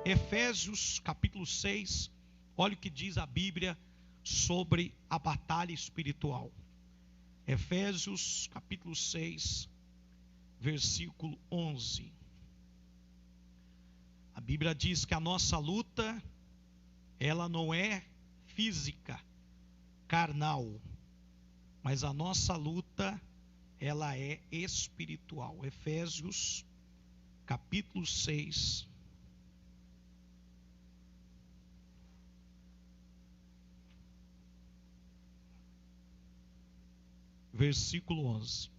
Efésios capítulo 6, olha o que diz a Bíblia sobre a batalha espiritual. Efésios capítulo 6, versículo 11. A Bíblia diz que a nossa luta, ela não é física, carnal, mas a nossa luta, ela é espiritual. Efésios capítulo 6, versículo 11.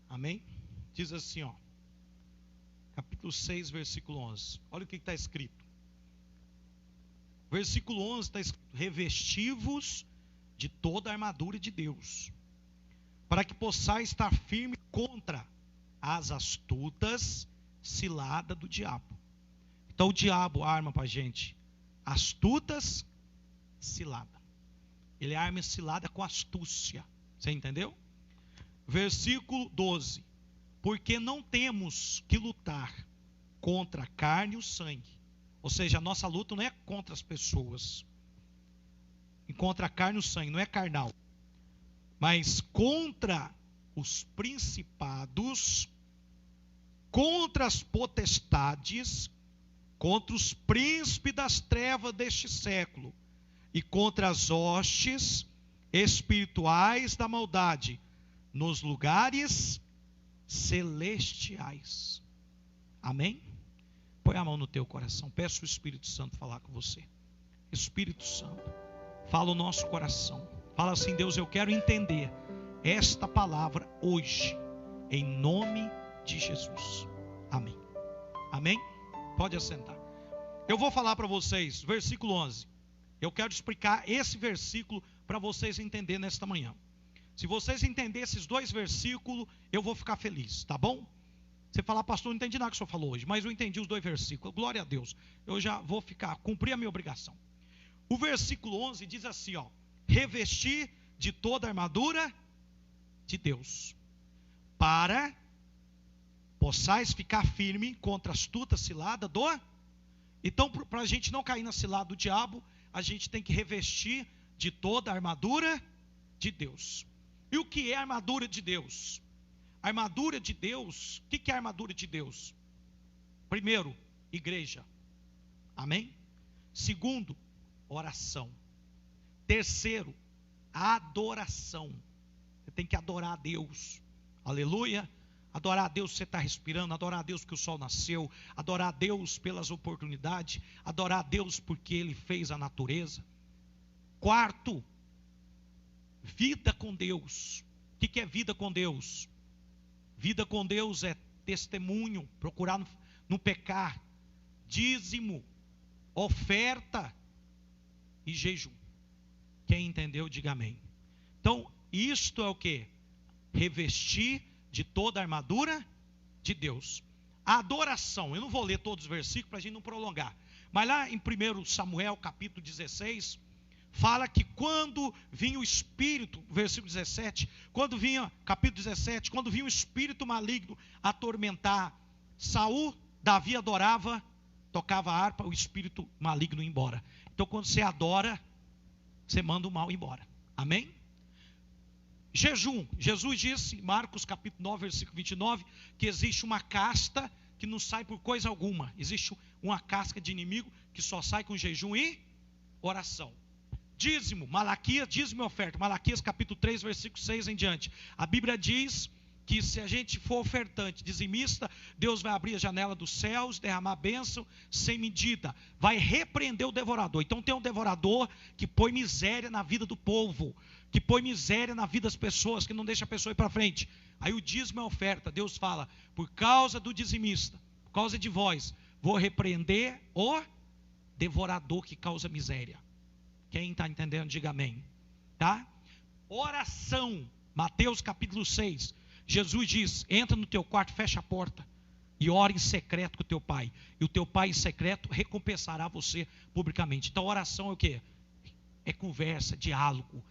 Amém? Diz assim, ó, capítulo 6, versículo 11. Olha o que está escrito. Versículo 11 está escrito: revesti-vos de toda a armadura de Deus, para que possais estar firme contra as astutas ciladas do diabo. Então o diabo arma para a gente astutas cilada. Ele arma cilada com astúcia. Você entendeu? Versículo 12: porque não temos que lutar contra a carne e o sangue. Ou seja, a nossa luta não é contra as pessoas, e contra a carne e o sangue, não é carnal, mas contra os principados, contra as potestades, contra os príncipes das trevas deste século, e contra as hostes espirituais da maldade nos lugares celestiais. Amém? Põe a mão no teu coração, peça o Espírito Santo falar com você. Espírito Santo, fala o nosso coração. Fala assim: Deus, eu quero entender esta palavra hoje, em nome de Jesus. Amém. Amém? Pode assentar. Eu vou falar para vocês, versículo 11. Eu quero explicar esse versículo para vocês entenderem nesta manhã. Se vocês entenderem esses dois versículos, eu vou ficar feliz, tá bom? Você falar: pastor, não entendi nada que o senhor falou hoje, mas eu entendi os dois versículos. Glória a Deus. Eu já vou cumprir a minha obrigação. O versículo 11 diz assim, ó: revestir de toda a armadura de Deus, para possais ficar firme contra a astuta cilada do... Então, para a gente não cair na cilada do diabo, a gente tem que revestir de toda a armadura de Deus. E o que é a armadura de Deus? A armadura de Deus, o que é a armadura de Deus? Primeiro, igreja. Amém? Segundo, oração. Terceiro, adoração. Você tem que adorar a Deus. Aleluia. Adorar a Deus, você está respirando. Adorar a Deus porque o sol nasceu. Adorar a Deus pelas oportunidades. Adorar a Deus porque Ele fez a natureza. Quarto, vida com Deus. O que é vida com Deus? Vida com Deus é testemunho, procurar não pecar, dízimo, oferta e jejum. Quem entendeu, diga amém. Então, isto é o que? Revestir de toda a armadura de Deus. A adoração, eu não vou ler todos os versículos para a gente não prolongar, mas lá em 1 Samuel capítulo 16, fala que quando vinha o espírito, versículo 17, capítulo 17, quando vinha o espírito maligno atormentar Saul, Davi adorava, tocava a harpa, o espírito maligno ia embora. Então quando você adora, você manda o mal embora. Amém? Jejum. Jesus disse, Marcos capítulo 9, versículo 29, que existe uma casta que não sai por coisa alguma. Existe uma casca de inimigo que só sai com jejum e oração. Dízimo, Malaquias, dízimo e oferta. Malaquias capítulo 3, versículo 6 em diante. A Bíblia diz que se a gente for ofertante, dizimista, Deus vai abrir a janela dos céus, derramar bênção sem medida. Vai repreender o devorador. Então tem um devorador que põe miséria na vida do povo, que põe miséria na vida das pessoas, que não deixa a pessoa ir para frente. Aí o dízimo é oferta. Deus fala: por causa do dizimista, por causa de vós, vou repreender o devorador que causa miséria. Quem está entendendo, diga amém. Tá? Oração. Mateus capítulo 6. Jesus diz: entra no teu quarto, fecha a porta. E ore em secreto com o teu pai. E o teu pai em secreto recompensará você publicamente. Então oração é o quê? É conversa, diálogo,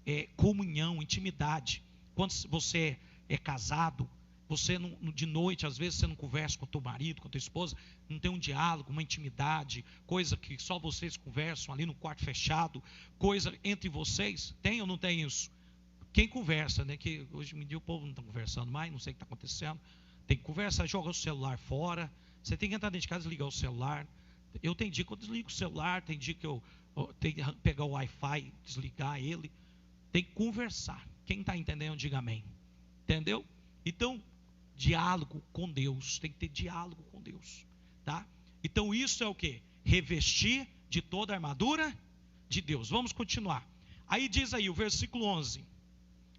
é comunhão, intimidade. Quando você é casado, você não, de noite, às vezes você não conversa com o teu marido, com a tua esposa, não tem um diálogo, uma intimidade, coisa que só vocês conversam ali no quarto fechado, coisa entre vocês. Tem ou não tem isso? Quem conversa, né? Que hoje em dia o povo não está conversando mais, não sei o que está acontecendo. Tem que conversar, joga o celular fora. Você tem que entrar dentro de casa e desligar o celular. Eu tenho dia que eu desligo o celular, tem dia que eu tenho que pegar o Wi-Fi, desligar ele. Tem que conversar. Quem está entendendo, diga amém. Entendeu? Então, diálogo com Deus. Tem que ter diálogo com Deus. Tá? Então, isso é o quê? Revestir de toda a armadura de Deus. Vamos continuar. Aí diz aí o versículo 11.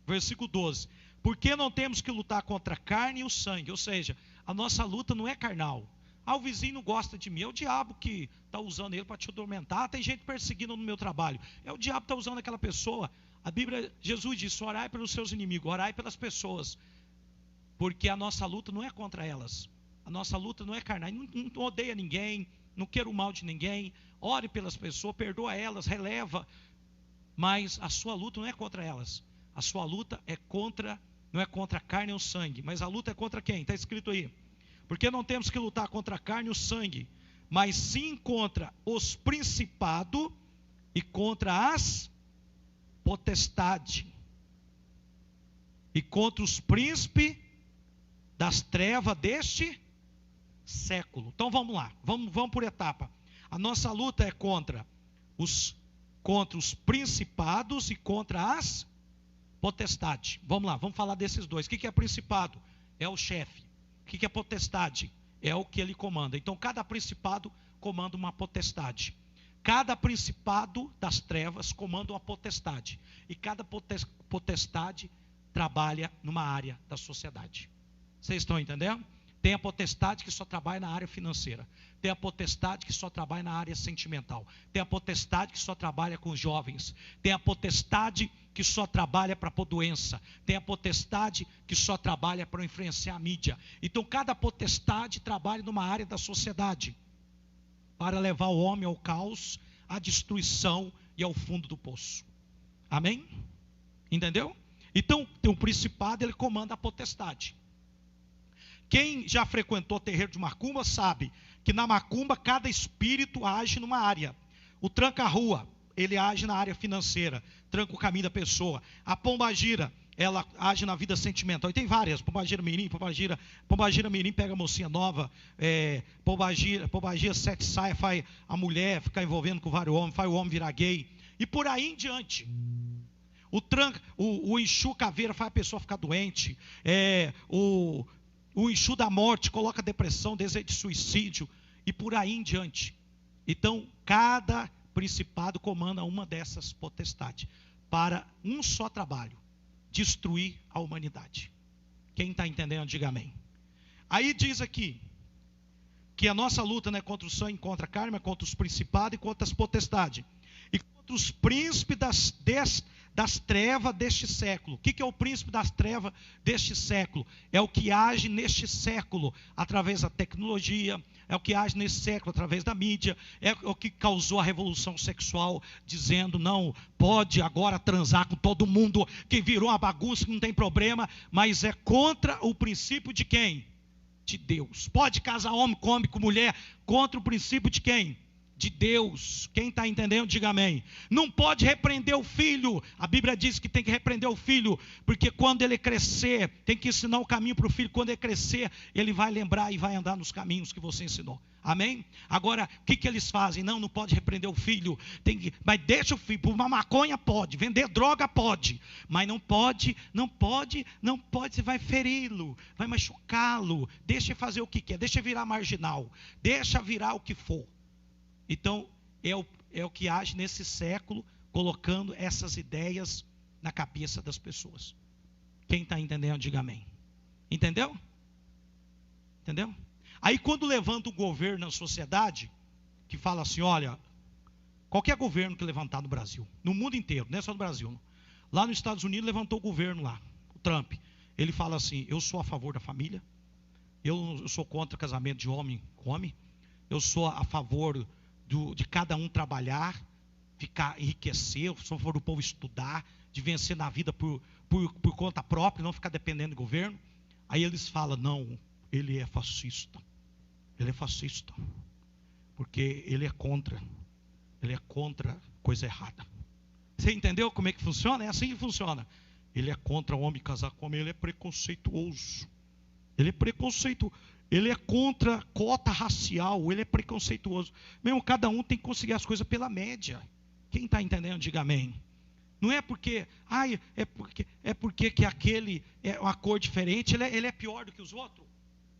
Versículo 12. Porque não temos que lutar contra a carne e o sangue. Ou seja, a nossa luta não é carnal. Ah, o vizinho não gosta de mim. É o diabo que está usando ele para te atormentar. Tem gente perseguindo no meu trabalho. É o diabo que está usando aquela pessoa. A Bíblia, Jesus disse, orai pelos seus inimigos, orai pelas pessoas. Porque a nossa luta não é contra elas. A nossa luta não é carnal. Não odeia ninguém, não queira o mal de ninguém. Ore pelas pessoas, perdoa elas, releva. Mas a sua luta não é contra elas. A sua luta é contra, não é contra a carne ou o sangue, mas a luta é contra quem? Está escrito aí. Porque não temos que lutar contra a carne e o sangue, mas sim contra os principados e contra as potestades. E contra os príncipes das trevas deste século. Então vamos lá, vamos por etapa. A nossa luta é contra os principados e contra as potestade. Vamos lá, vamos falar desses dois. O que é principado? É o chefe. O que é potestade? É o que ele comanda. Então, cada principado comanda uma potestade. Cada principado das trevas comanda uma potestade. E cada potestade trabalha numa área da sociedade. Vocês estão entendendo? Tem a potestade que só trabalha na área financeira. Tem a potestade que só trabalha na área sentimental. Tem a potestade que só trabalha com os jovens. Tem a potestade que só trabalha para pôr doença. Tem a potestade que só trabalha para influenciar a mídia. Então cada potestade trabalha numa área da sociedade para levar o homem ao caos, à destruição e ao fundo do poço. Amém? Entendeu? Então tem um principado, ele comanda a potestade. Quem já frequentou o terreiro de macumba sabe que na macumba cada espírito age numa área. O tranca-rua, ele age na área financeira, tranca o caminho da pessoa. A pombagira, ela age na vida sentimental. E tem várias, pombagira mirim pega a mocinha nova, pombagira sete saia, faz a mulher ficar envolvendo com vários homens, faz o homem virar gay. E por aí em diante. O Exu caveira faz a pessoa ficar doente. O Exu da morte coloca depressão, desejo de suicídio e por aí em diante. Então, cada principado comanda uma dessas potestades para um só trabalho: destruir a humanidade. Quem está entendendo, diga amém. Aí diz aqui que a nossa luta não é contra o sangue, contra a carne, mas contra os principados e contra as potestades. E contra os príncipes das trevas deste século. O que é o príncipe das trevas deste século? É o que age neste século através da tecnologia, é o que age nesse século através da mídia, é o que causou a revolução sexual, dizendo não pode agora transar com todo mundo, que virou uma bagunça, que não tem problema, mas é contra o princípio de quem? De Deus. Pode casar homem com homem, com mulher, contra o princípio de quem? De Deus. Quem está entendendo, diga amém. Não pode repreender o filho. A Bíblia diz que tem que repreender o filho, porque quando ele crescer, tem que ensinar o caminho para o filho. Quando ele crescer, ele vai lembrar e vai andar nos caminhos que você ensinou. Amém? Agora, o que eles fazem? Não pode repreender o filho. Mas deixa o filho. Por uma maconha pode, vender droga pode, mas não pode, você vai feri-lo, vai machucá-lo. Deixa ele fazer o que quer, deixa ele virar marginal, deixa virar o que for. Então, é o que age nesse século, colocando essas ideias na cabeça das pessoas. Quem está entendendo, diga amém. Entendeu? Entendeu? Aí quando levanta o governo na sociedade, que fala assim, olha, qualquer governo que levantar no Brasil, no mundo inteiro, não é só no Brasil, não. Lá nos Estados Unidos levantou o governo lá, o Trump. Ele fala assim, eu sou a favor da família, eu sou contra casamento de homem com homem. Eu sou a favor de cada um trabalhar, ficar enriquecer. Eu sou a favor do povo estudar, de vencer na vida por conta própria, não ficar dependendo do governo. Aí eles falam, não, ele é fascista. Ele é fascista. Porque ele é contra coisa errada. Você entendeu como é que funciona? É assim que funciona. Ele é contra o homem casar com homem, ele é preconceituoso. Ele é preconceituoso. Ele é contra cota racial, ele é preconceituoso. Mesmo cada um tem que conseguir as coisas pela média. Quem está entendendo, diga amém. Não é porque, é porque que aquele é uma cor diferente, ele é pior do que os outros.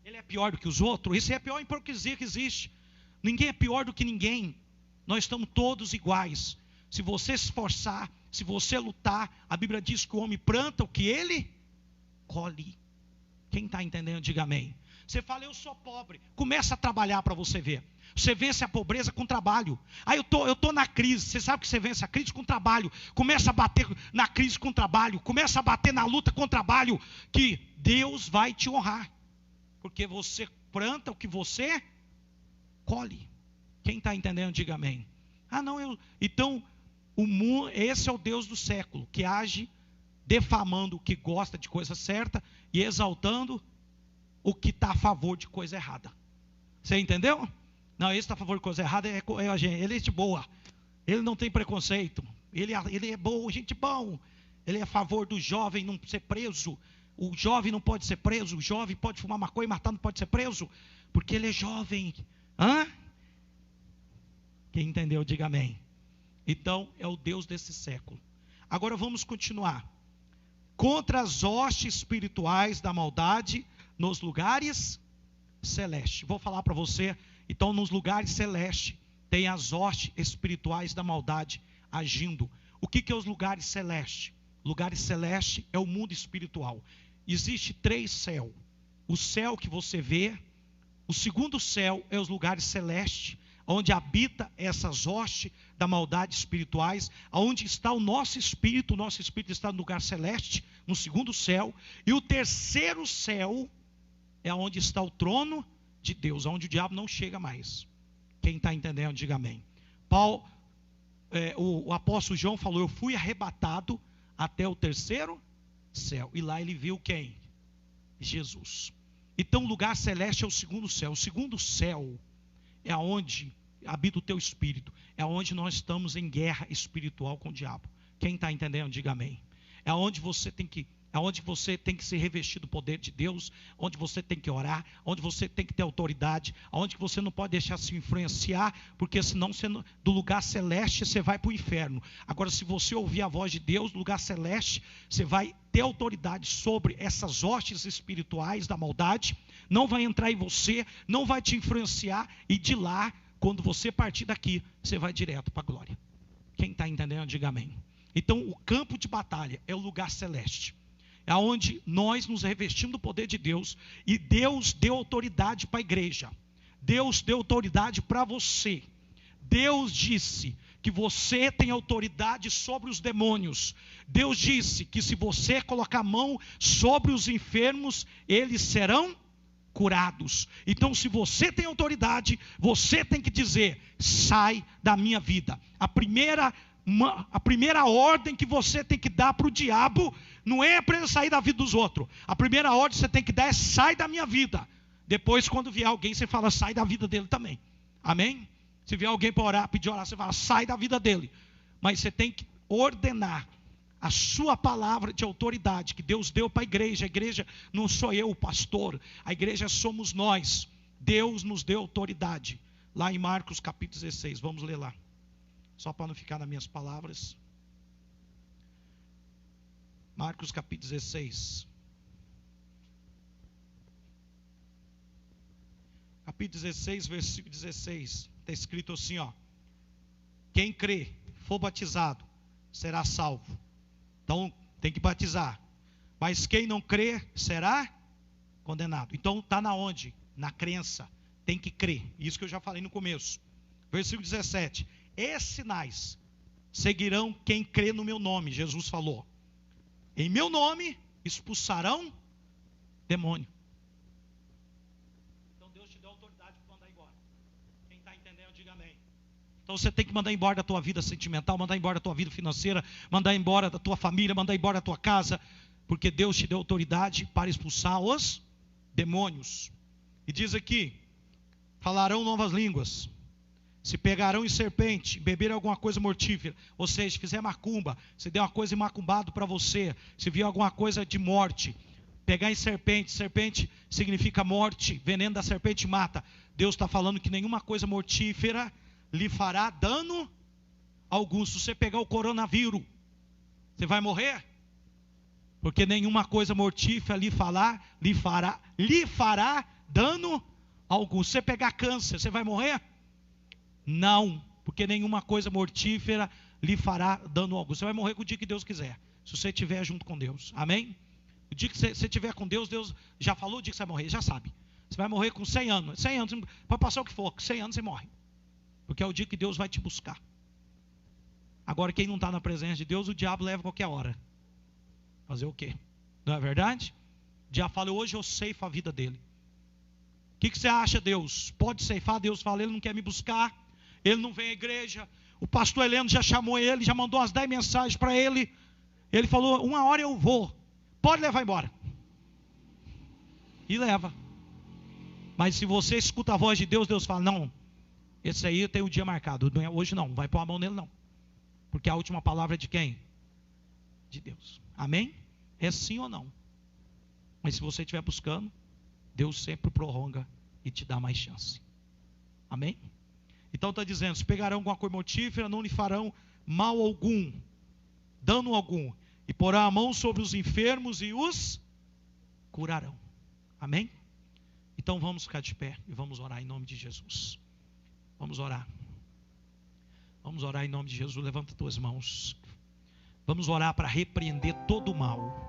Ele é pior do que os outros. Isso é a pior hipocrisia que existe. Ninguém é pior do que ninguém. Nós estamos todos iguais. Se você se esforçar, se você lutar, a Bíblia diz que o homem planta o que ele colhe. Quem está entendendo, diga amém. Você fala, eu sou pobre. Começa a trabalhar para você ver. Você vence a pobreza com trabalho. Aí eu tô na crise. Você sabe que você vence a crise com trabalho. Começa a bater na crise com trabalho. Começa a bater na luta com trabalho. Que Deus vai te honrar. Porque você planta o que você colhe. Quem está entendendo, diga amém. Então, o mundo, esse é o Deus do século, que age defamando o que gosta de coisa certa e exaltando o que está a favor de coisa errada. Você entendeu? Não, esse está a favor de coisa errada, ele é gente boa. Ele não tem preconceito. Ele é bom, gente bom. Ele é a favor do jovem não ser preso. O jovem não pode ser preso. O jovem pode fumar maconha e matar, não pode ser preso. Porque ele é jovem. Quem entendeu, diga amém. Então, é o Deus desse século. Agora vamos continuar. Contra as hostes espirituais da maldade nos lugares celestes. Vou falar para você. Então, nos lugares celestes, tem as hostes espirituais da maldade agindo. O que é os lugares celestes? Lugares celestes é o mundo espiritual. Existe 3 céus. O céu que você vê. O segundo céu é os lugares celestes, onde habita essas hostes da maldade espirituais, onde está o nosso espírito está no lugar celeste, no segundo céu, e o terceiro céu é onde está o trono de Deus, onde o diabo não chega mais. Quem está entendendo, diga amém. O apóstolo João falou, eu fui arrebatado até o terceiro céu, e lá ele viu quem? Jesus. Então o lugar celeste é o segundo céu. O segundo céu é onde habita o teu espírito. É onde nós estamos em guerra espiritual com o diabo. Quem está entendendo, diga amém. É onde você tem que ser revestido do poder de Deus, onde você tem que orar, onde você tem que ter autoridade, onde você não pode deixar se influenciar, porque senão do lugar celeste você vai para o inferno. Agora, se você ouvir a voz de Deus do lugar celeste, você vai ter autoridade sobre essas hostes espirituais da maldade, não vai entrar em você, não vai te influenciar, e de lá, quando você partir daqui, você vai direto para a glória. Quem está entendendo, diga amém. Então, o campo de batalha é o lugar celeste. É onde nós nos revestimos do poder de Deus, e Deus deu autoridade para a igreja. Deus deu autoridade para você. Deus disse que você tem autoridade sobre os demônios. Deus disse que se você colocar a mão sobre os enfermos, eles serão curados. Então, se você tem autoridade, você tem que dizer, sai da minha vida. A primeira ordem que você tem que dar para o diabo não é para ele sair da vida dos outros. A primeira ordem que você tem que dar é sai da minha vida. Depois, quando vier alguém, você fala sai da vida dele também. Amém? Se vier alguém para orar, pedir orar, você fala sai da vida dele. Mas você tem que ordenar a sua palavra de autoridade que Deus deu para a igreja. A igreja não sou eu o pastor, a igreja somos nós. Deus nos deu autoridade. Lá em Marcos capítulo 16, vamos ler lá. Só para não ficar nas minhas palavras. Marcos capítulo 16. Capítulo 16, versículo 16. Está escrito assim, ó. Quem crê, for batizado, será salvo. Então, tem que batizar. Mas quem não crê, será condenado. Então, está na onde? Na crença. Tem que crer. Isso que eu já falei no começo. Versículo 17. Esses sinais seguirão quem crê no meu nome, Jesus falou. Em meu nome expulsarão demônio. entendendo? Diga amém. Então você tem que mandar embora da tua vida sentimental, mandar embora da tua vida financeira, mandar embora da tua família, mandar embora da tua casa, porque Deus te deu autoridade para expulsar os demônios. E diz aqui, falarão novas línguas, se pegarão em serpente, beberem alguma coisa mortífera, ou seja, se fizer macumba, se der uma coisa macumbado para você, se vier alguma coisa de morte, pegar em serpente, serpente significa morte, veneno da serpente mata. Deus está falando que nenhuma coisa mortífera lhe fará dano algum. Se você pegar o coronavírus, você vai morrer? Porque nenhuma coisa mortífera lhe fará dano algum. Se você pegar câncer, você vai morrer? Não, porque nenhuma coisa mortífera lhe fará dano algum. Você vai morrer com o dia que Deus quiser, se você estiver junto com Deus. Amém? O dia que você estiver com Deus, Deus já falou o dia que você vai morrer, já sabe. Você vai morrer com 100 anos. 100 anos, pode passar o que for, com 100 anos você morre. Porque é o dia que Deus vai te buscar. Agora, quem não está na presença de Deus, o diabo leva qualquer hora. Fazer o quê? Não é verdade? O diabo fala, hoje eu ceifo a vida dele. O que você acha, Deus? Pode ceifar? Deus fala, ele não quer me buscar, ele não vem à igreja. O pastor Heleno já chamou ele, já mandou umas 10 mensagens para ele. Ele falou, uma hora eu vou. Pode levar embora. E leva. Mas se você escuta a voz de Deus, Deus fala, não, esse aí tem o dia marcado, hoje não, vai pôr a mão nele não. Porque a última palavra é de quem? De Deus. Amém? É sim ou não? Mas se você estiver buscando, Deus sempre prorroga e te dá mais chance. Amém? Então está dizendo, se pegarão alguma coisa mortífera, não lhe farão mal algum, dano algum, e porá a mão sobre os enfermos e os curarão. Amém? Então vamos ficar de pé e vamos orar em nome de Jesus. Vamos orar. Vamos orar em nome de Jesus. Levanta tuas mãos. Vamos orar para repreender todo o mal.